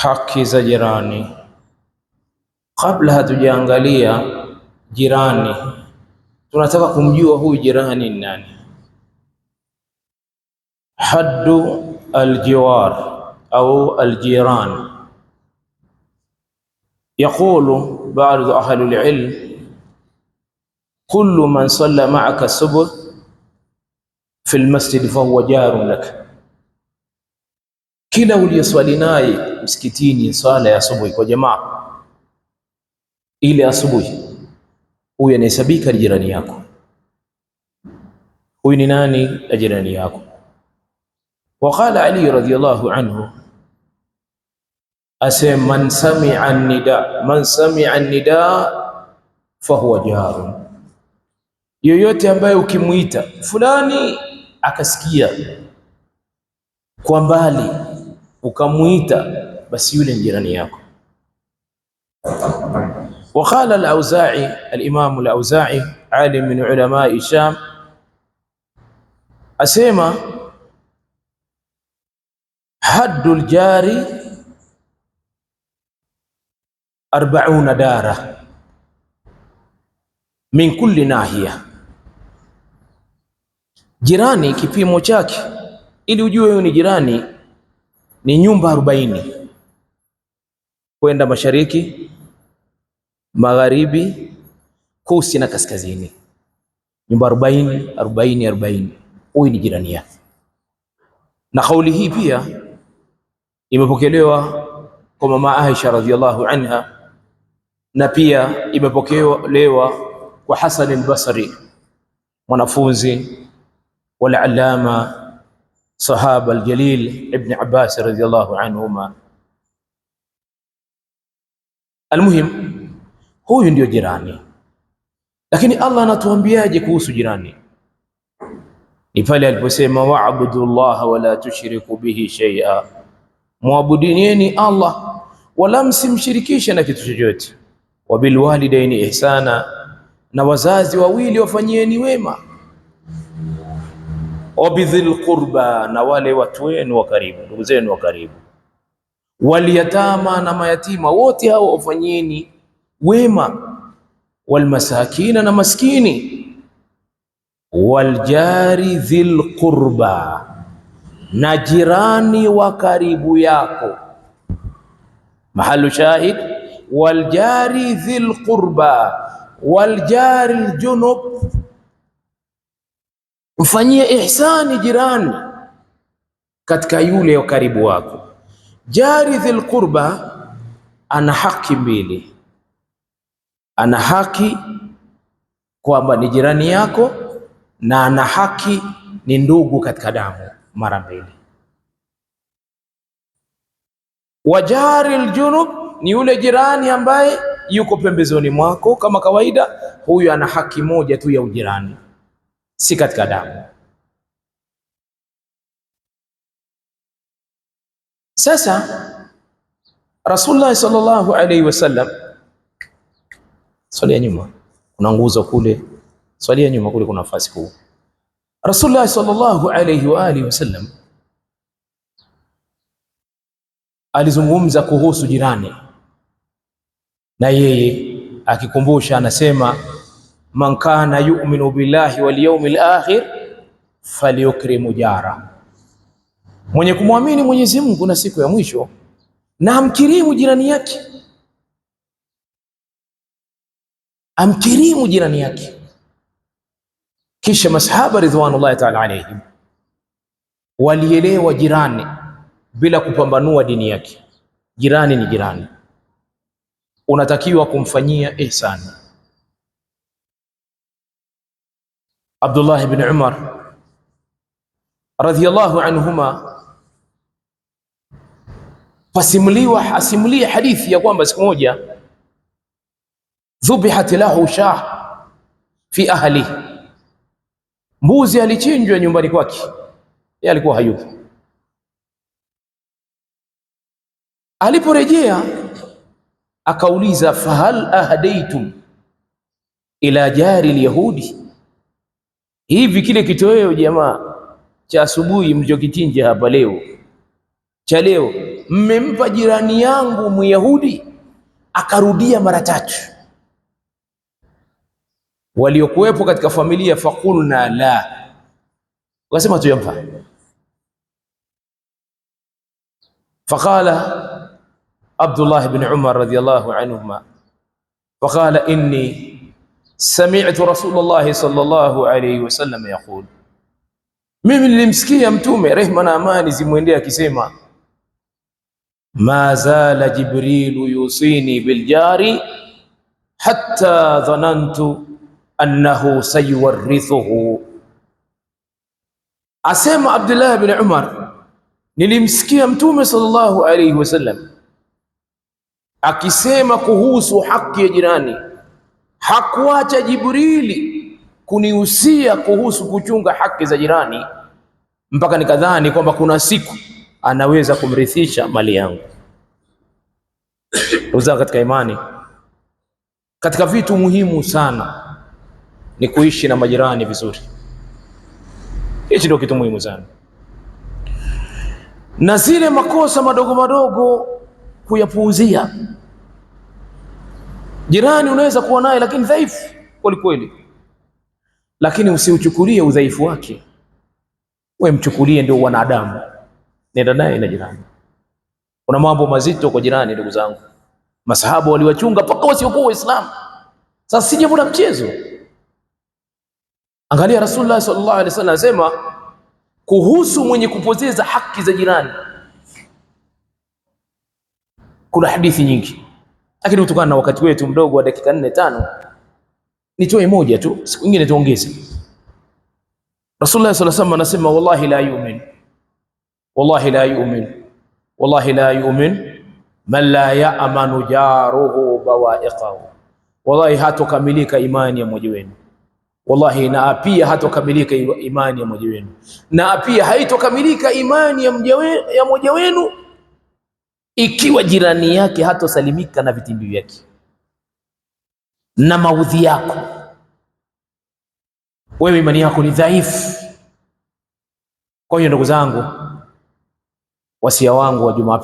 haki za jirani. Kabla hatujaangalia jirani, tunataka kumjua huyu jirani ni nani. Haddu aljiwar au aljiran. Yaqulu ba'du ahli alilm kullu man salla ma'aka subh fi almasjid fahuwa jarun lak, kila uliyeswali naye msikitini swala ya asubuhi kwa jamaa ile asubuhi, huyu anahesabika jirani yako. Huyu ni nani? Jirani yako. Waqala Ali radhiyallahu anhu, asema man sami'a an-nida fahuwa jarun, yoyote ambaye ukimuita fulani akasikia kwa mbali ukamuita, basi yule ni jirani yako. وقال الأوزاعي، الإمام الأوزاعي عالم من علماء الشام، أسمى حد الجار 40 دارة من كل ناحية. Jirani kipimo chake ili ujue huyu ni jirani ni nyumba 40 kwenda mashariki, magharibi, kusini na kaskazini. Nyumba 40. Huyu ni jirani yake. Na kauli hii pia imepokelewa kwa mama Aisha radhiyallahu anha, na pia imepokelewa kwa Hasan al-Basri, mwanafunzi wal allama sahaba al-jalil Ibn Abbas radhiyallahu anhuma. Almuhim, huyu ndio jirani. Lakini Allah anatuambiaje kuhusu jirani? Ni pale aliposema wa'budu llaha wa la tushriku bihi shay'a, muabudini Allah wala msimshirikishe na kitu chochote. Wa bil walidaini ihsana, na wazazi wawili wafanyieni wema. Wa bidhil qurba, na wale watu wenu wa karibu, ndugu zenu wa karibu. Wal yatama, na mayatima wote hao wafanyieni wema. Wal masakina, na maskini. Wal jari dhil qurba, na jirani wa karibu yako. Mahalu shahid, wal jari dhil qurba wal jari al junub, mfanyie ihsani jirani katika yule wa karibu wako. Jari dhil qurba ana haki mbili. Ana haki kwamba ni jirani yako, na ana haki ni ndugu katika damu mara mbili. Wajari aljunub ni yule jirani ambaye yuko pembezoni mwako kama kawaida, huyu ana haki moja tu ya ujirani, si katika damu. Sasa Rasulullah sallallahu alaihi wasallam, swali ya nyuma kuna nguzo kule, swali ya nyuma kule kuna nafasi kuu. Rasulullah sallallahu alaihi wa alihi wasallam alizungumza kuhusu jirani, na yeye akikumbusha anasema man kana yu'minu billahi wal yawmil akhir falyukrim jara, mwenye kumwamini Mwenyezi Mungu na siku ya mwisho na amkirimu jirani yake, amkirimu jirani yake. Kisha masahaba ridwanullahi ta'ala alayhim walielewa jirani bila kupambanua dini yake. Jirani ni jirani, unatakiwa kumfanyia ihsani. Abdullah ibn Umar radhiyallahu anhuma asimulia hadithi ya kwamba siku moja dhubihat lahu shah fi ahli, mbuzi alichinjwa nyumbani kwake, yeye alikuwa hayupo. Aliporejea akauliza fahal ahdaitum ila jari alyahudi, hivi kile kitoweo jamaa cha asubuhi mlichokichinja hapa leo cha leo mmempa jirani yangu Myahudi? Akarudia mara 3. Waliokuwepo katika familia faqulna la, wasema tuyampa. Faqala Abdullah ibn Umar radiyallahu anhuma faqala inni sami'tu Rasulullah sallallahu alayhi wasallam yaqul, mimi nilimsikia Mtume rehma na amani zimwendee akisema, ma zala Jibrilu yusini biljari hatta dhanantu annahu sayuwarithuhu. Asema Abdullah ibn Umar, nilimsikia Mtume sallallahu alayhi wasallam akisema kuhusu haki ya jirani, hakuacha Jibrili kunihusia kuhusu kuchunga haki za jirani mpaka nikadhani kwamba kuna siku anaweza kumrithisha mali yangu. Uzaa katika imani, katika vitu muhimu sana ni kuishi na majirani vizuri. Hichi ndio kitu muhimu sana, na zile makosa madogo madogo kuyapuuzia. Jirani unaweza kuwa naye lakini dhaifu kweli kweli, lakini usiuchukulie udhaifu wake, wewe mchukulie ndio wanadamu, nenda naye na jirani. Kuna mambo mazito kwa jirani, ndugu zangu. Masahaba waliwachunga mpaka wasiokuwa Waislamu. Sasa si jambo la mchezo. Angalia Rasulullah sallallahu alaihi wasallam anasema kuhusu mwenye kupoteza haki za jirani. Kuna hadithi nyingi, lakini kutokana na wakati wetu mdogo wa dakika 4-5 nitoe moja tu, siku nyingine tuongeze. Rasulullah sallallahu alaihi wasallam anasema, wallahi la yu'min, wallahi la yu'min, wallahi la yu'min man la ya'manu jaruhu bawa'iqahu. Wallahi hatokamilika imani ya mmoja wenu, wallahi na pia hatokamilika imani ya mmoja wenu, na pia haitokamilika imani ya mmoja wenu ikiwa jirani yake hatosalimika na vitimbi vyake na maudhi yako. Wewe imani yako ni dhaifu. Kwa hiyo ndugu zangu, wasia wangu wa Jumapili